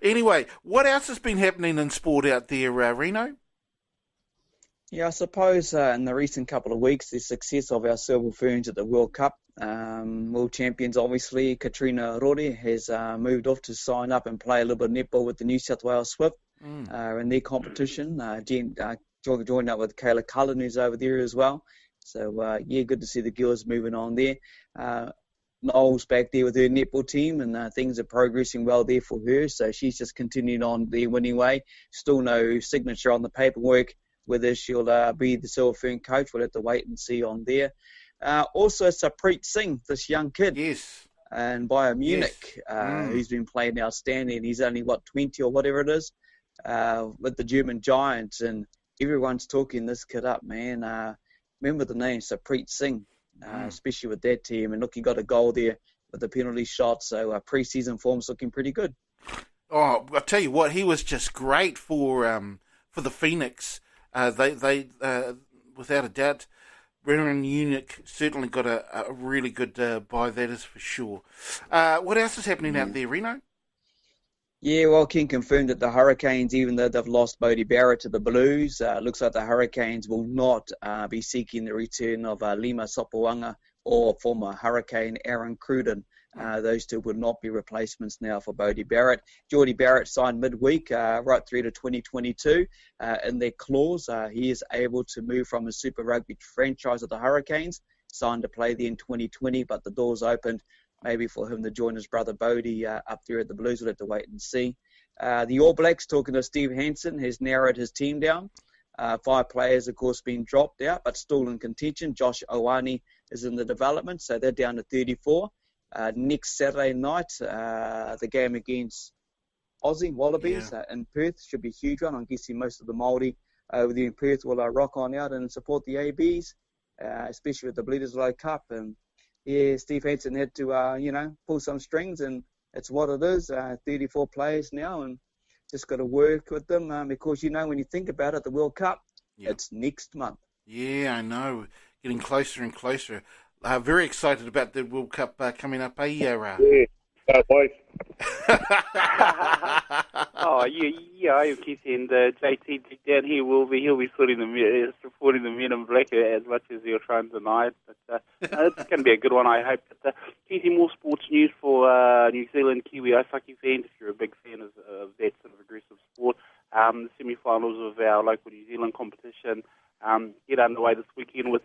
Anyway, what else has been happening in sport out there, Reno? Yeah, I suppose in the recent couple of weeks, the success of our Silver Ferns at the World Cup, world champions obviously, Katrina Rore has moved off to sign up and play a little bit of netball with the New South Wales Swift in their competition. Joined up with Kayla Cullen, who's over there as well. So, yeah, good to see the girls moving on there. Noel's back there with her netball team, and things are progressing well there for her. So she's just continuing on their winning way. Still no signature on the paperwork. Whether she'll be the Silver Fern coach, we'll have to wait and see on there. Also, Sapreet Singh, this young kid, Yes. and Bayern Munich, who's been playing outstanding. He's only, 20 or whatever it is, with the German Giants, and everyone's talking this kid up, man. Remember the name, Sapreet Singh, especially with that team. And look, he got a goal there with the penalty shot, so pre-season form's looking pretty good. Oh, I'll tell you what, he was just great for the Phoenix. They without a doubt, Bayern Munich certainly got a really good buy, that is for sure. What else is happening out there, Reno? Yeah, well, Ken confirmed that the Hurricanes, even though they've lost Bodie Barrett to the Blues, looks like the Hurricanes will not be seeking the return of Lima Sopoaga or former Hurricane Aaron Cruden. Those two would not be replacements now for Bodie Barrett. Geordie Barrett signed midweek, right through to 2022. In their clause, he is able to move from a Super Rugby franchise of the Hurricanes, signed to play there in 2020, but the door's opened maybe for him to join his brother Bodie up there at the Blues. We'll have to wait and see. The All Blacks, talking to Steve Hansen, has narrowed his team down. 5 players, of course, been dropped out, but still in contention. Josh Ioane is in the development, so they're down to 34. Next Saturday night, the game against Aussie Wallabies in Perth should be a huge one. I'm guessing most of the Māori over there in Perth will rock on out and support the ABs, especially with the Bleeders Low Cup. And yeah, Steve Hansen had to, pull some strings, and it's what it is. 34 players now, and just got to work with them because, when you think about it, the World Cup, it's next month. Yeah, I know. Getting closer and closer. Very excited about the World Cup coming up, Ra? Yeah, so close. I'm kissing JT down here. He'll be supporting the men in black as much as he'll try and deny it. But it's going to be a good one, I hope. But Keithie, more sports news for New Zealand Kiwi ice hockey fans. If you're a big fan of that sort of aggressive sport, the semi-finals of our local New Zealand competition get underway this weekend with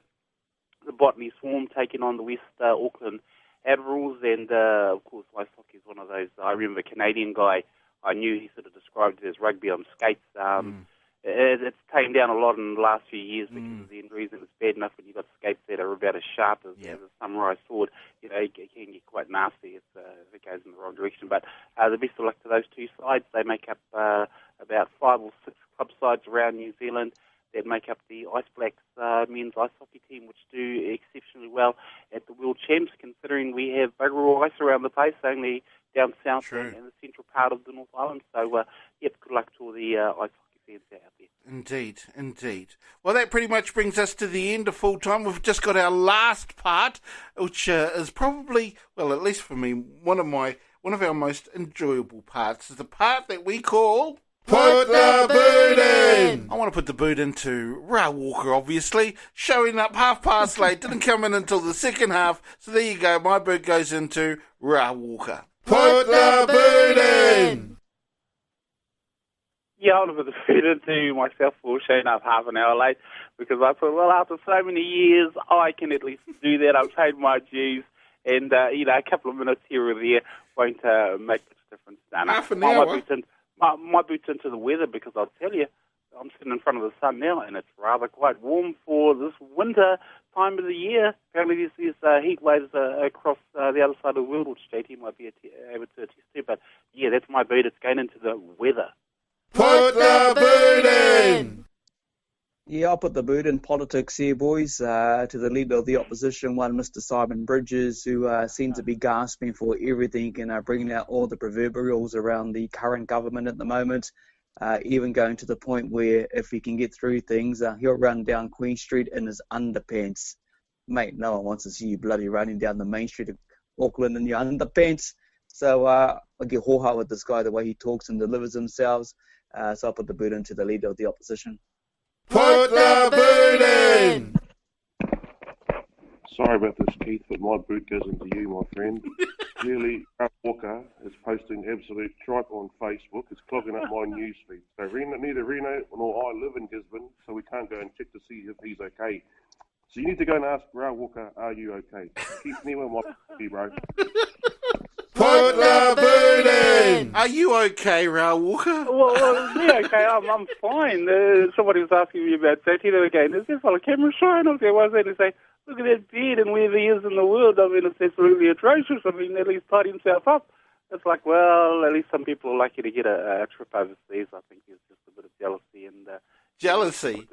the Botany Swarm taking on the West Auckland Admirals, and of course ice hockey is one of those. I remember a Canadian guy I knew, he sort of described it as rugby on skates. It's tamed down a lot in the last few years because of the injuries, and it's bad enough when you've got skates that are about as sharp as a samurai sword. It can get quite nasty if it goes in the wrong direction. But the best of luck to those two sides. They make up about 5 or 6 club sides around New Zealand that make up the Ice Blacks men's ice hockey team, which do exceptionally well at the World Champs, considering we have bugger all ice around the place, only down south and the central part of the North Island. So, good luck to all the ice hockey fans out there. Indeed. Well, that pretty much brings us to the end of Full Time. We've just got our last part, which is probably, well, at least for me, one of our most enjoyable parts. Is the part that we call Put the Boot In! I want to put the boot into Raa Walker, obviously. Showing up half past late, didn't come in until the second half. So there you go, my boot goes into Raa Walker. Put the Boot In! Yeah, I want to put the boot into myself for showing up half an hour late, because I thought, well, after so many years, I can at least do that. I've paid my dues, and, a couple of minutes here or there won't make much difference. Half an hour? My boot's into the weather, because I'll tell you, I'm sitting in front of the sun now, and it's rather quite warm for this winter time of the year. Apparently there's heat waves across the other side of the world, which JT might be able to attest to. But, yeah, that's my boot. It's going into the weather. Put the Boot In! Yeah, I'll put the boot in politics here, boys, to the leader of the opposition, one Mr. Simon Bridges, who seems to be gasping for everything and bringing out all the proverbials around the current government at the moment, even going to the point where if he can get through things, he'll run down Queen Street in his underpants. Mate, no one wants to see you bloody running down the main street of Auckland in your underpants. So I get hoha with this guy, the way he talks and delivers himself. So I put the boot into the leader of the opposition. Put the boot in! Sorry about this, Keith, but my boot goes into you, my friend. Clearly, Raa Walker is posting absolute tripe on Facebook. It's clogging up my newsfeed. So neither Reno nor I live in Gisborne, so we can't go and check to see if he's okay. So you need to go and ask Raa Walker, are you okay? Keith Niwa, my bro. Put the boot in! Are you okay, Raa Walker? Well, yeah, okay, I'm fine. Somebody was asking me about JT the other day, and there's this little camera shine up there, wasn't it? And say, look at that beard and where he is in the world. I mean, it's absolutely atrocious. I mean, at least tied himself up. It's like, well, at least some people are lucky to get a trip overseas. I think there's just a bit of jealousy and Jealousy?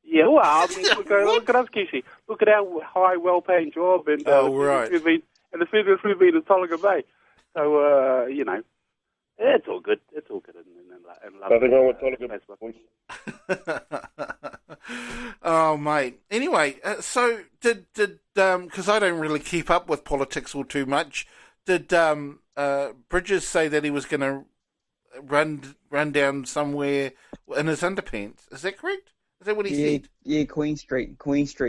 Yeah, well, I mean, look at us, Kishi. Look at our high, well-paying job, and right. And the furthest we've been in Tolaga Bay. So, you know, it's all good. It's all good. Nothing wrong with Tolaga Bay. Oh, mate. Anyway, so did because I don't really keep up with politics all too much. Did Bridges say that he was going to run down somewhere in his underpants? Is that correct? Is that what he said? Yeah, Queen Street,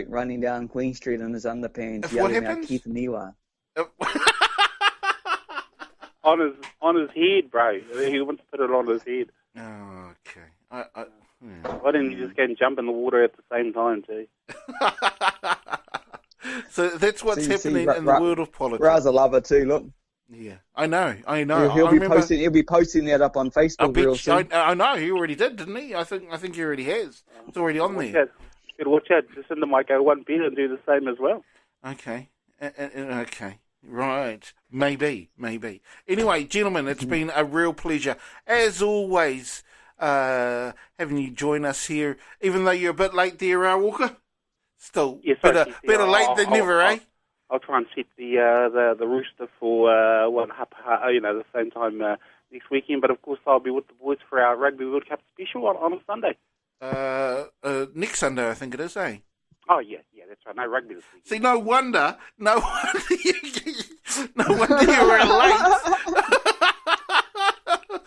running down Queen Street in his underpants, What yelling happens? out Keith Niwa. on his head, bro. He wants to put it on his head. Oh, okay. Why didn't you just go and jump in the water at the same time, too? So that's what's happening in the world of politics. Raa's a lover too, look. Yeah, I know. He'll be posting that up on Facebook real soon. I know, he already did, didn't he? I think he already has. It's already on there. Watch out. Jacinda might go one better and do the same as well. Okay. Okay. Right. Maybe. Anyway, gentlemen, it's been a real pleasure, as always, having you join us here, even though you're a bit late there, Raa Walker. Still, yes, better late than never, eh? I'll try and set the rooster for the same time next weekend. But of course, I'll be with the boys for our Rugby World Cup special on a Sunday. Next Sunday, I think it is, eh? Oh yeah, that's right. No rugby this weekend. See, no wonder you were late.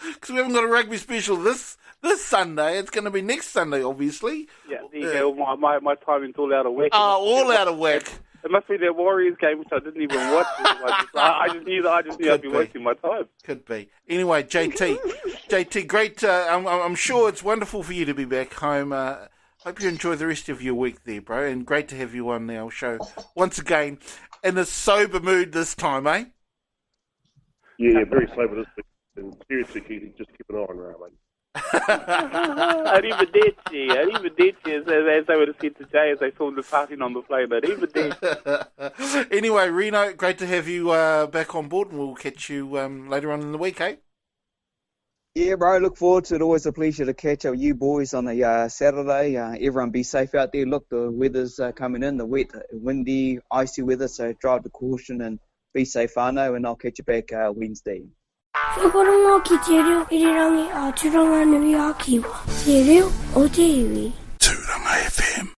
Because we haven't got a rugby special this Sunday. It's going to be next Sunday, obviously. Yeah, there you go. My timing's all out of whack. Oh, all out of whack. It must be that Warriors game, which I didn't even watch. I just knew I'd be wasting my time. Could be. Anyway, JT, great. I'm sure it's wonderful for you to be back home. Hope you enjoy the rest of your week there, bro. And great to have you on our show once again in a sober mood this time, eh? Yeah, very sober this week. And seriously, Keith, just keep an eye on Raa, mate. Arrivederci, as they would have said to Jay as they saw him departing on the plane. Arrivederci. Anyway, Reno, great to have you back on board, and we'll catch you later on in the week, eh? Yeah, bro, look forward to it. Always a pleasure to catch up with you boys on a Saturday. Everyone be safe out there. Look, the weather's coming in, the wet, windy, icy weather, so drive with caution and be safe, whānau, and I'll catch you back Wednesday. Whakarongo ki te reo irirangi a Turanga Nui a Kiwa. Te reo o te iwi. Turanga FM.